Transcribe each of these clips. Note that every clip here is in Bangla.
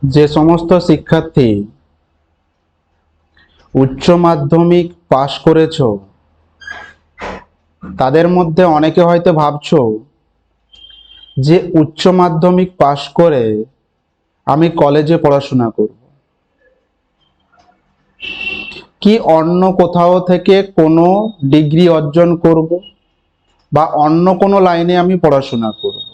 যে সমস্ত শিক্ষার্থী উচ্চ মাধ্যমিক পাশ করেছো তাদের মধ্যে অনেকে হয়তো ভাবছো যে উচ্চ মাধ্যমিক পাশ করে আমি কলেজে পড়াশোনা করব, কি অন্য কোথাও থেকে কোনো ডিগ্রি অর্জন করব বা অন্য কোনো লাইনে আমি পড়াশোনা করব,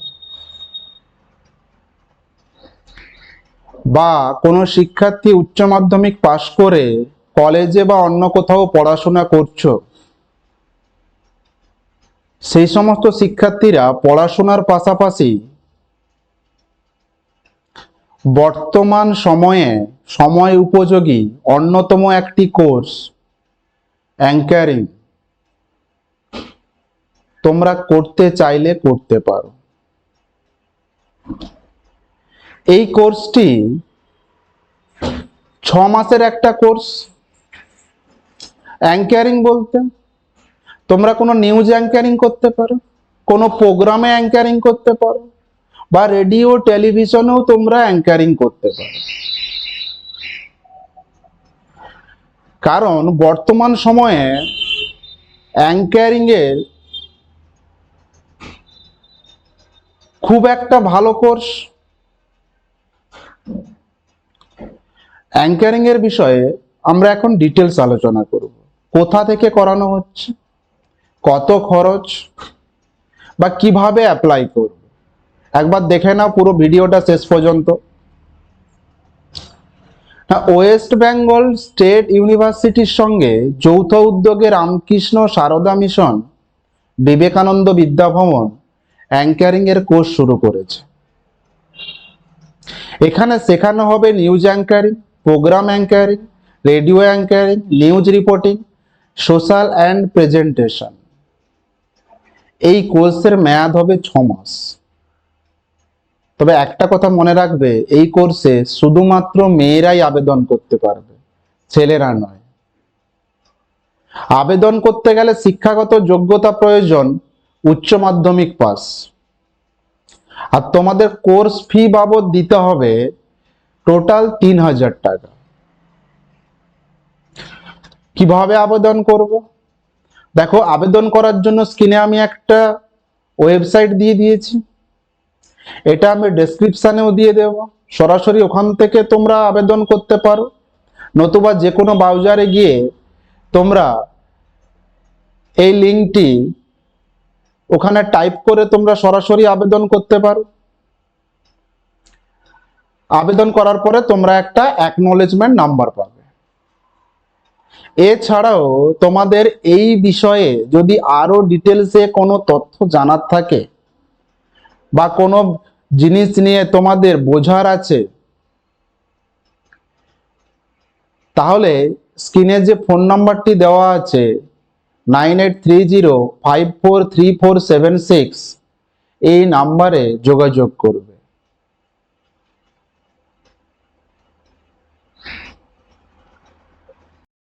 বা কোনো শিক্ষার্থী উচ্চ মাধ্যমিক পাশ করে কলেজে বা অন্য কোথাও পড়াশোনা করছো, সেই সমস্ত শিক্ষার্থীরা পড়াশোনার পাশাপাশি বর্তমান সময়ে সময় উপযোগী অন্যতম একটি কোর্স অ্যাঙ্কারিং তোমরা করতে চাইলে করতে পারো। এই কোর্সটি 6 মাসের একটা কোর্স। অ্যাঙ্কারিং বলতে তোমরা কোনো নিউজ অ্যাঙ্কারিং করতে পারো, কোনো প্রোগ্রামে অ্যাঙ্কারিং করতে পারো, বা রেডিও টেলিভিশনেও তোমরা অ্যাঙ্কারিং করতে পারো। কারণ বর্তমান সময়ে অ্যাঙ্কারিং এর খুব একটা ভালো কোর্স। অ্যাঙ্কারিং এর বিষয়ে আমরা এখন ডিটেলস আলোচনা করব। কোথা থেকে করানো হচ্ছে, কত খরচ, বা কিভাবে অ্যাপ্লাই করব, একবার দেখে নাও পুরো ভিডিওটা শেষ পর্যন্ত। ওয়েস্ট বেঙ্গল স্টেট ইউনিভার্সিটির সঙ্গে যৌথ উদ্যোগে রামকৃষ্ণ সারদা মিশন বিবেকানন্দ বিদ্যাভবন অ্যাঙ্কারিং এর কোর্স শুরু করেছে। এখানে শেখানো হবে news anchoring, program anchoring, radio anchoring, news reporting, social and presentation. এই কোর্সের মেয়াদ হবে 6 মাস। তবে একটা কথা মনে রাখবে, এই কোর্সে শুধুমাত্র মেয়েরাই আবেদন করতে পারবে, ছেলেরা নয়। আবেদন করতে গেলে শিক্ষাগত যোগ্যতা প্রয়োজন উচ্চ মাধ্যমিক পাস। আর তোমাদের কোর্স ফি বাবদ দিতে হবে টোটাল 3000 টাকা। কিভাবে আবেদন করব? দেখো, আবেদন করার জন্য স্ক্রিনে আমি একটা ওয়েবসাইট দিয়ে দিয়েছি, এটা আমি ডেসক্রিপশনেও দিয়ে দেব। সরাসরি ওখান থেকে তোমরা আবেদন করতে পারো, নতুবা যে কোনো ব্রাউজারে গিয়ে তোমরা এই লিঙ্কটি ওখানে টাইপ করে তোমরা সরাসরি আবেদন করতে পারো। আবেদন করার পরে তোমরা একটা অ্যাকনলেজমেন্ট নাম্বার পাবে। এছাড়াও তোমাদের এই বিষয়ে যদি আরো ডিটেলসে কোনো তথ্য জানার থাকে বা কোনো জিনিস নিয়ে তোমাদের বোঝার আছে, তাহলে স্ক্রিনে যে ফোন নাম্বারটি দেওয়া আছে 9830543476, এই নাম্বারে যোগাযোগ করবে।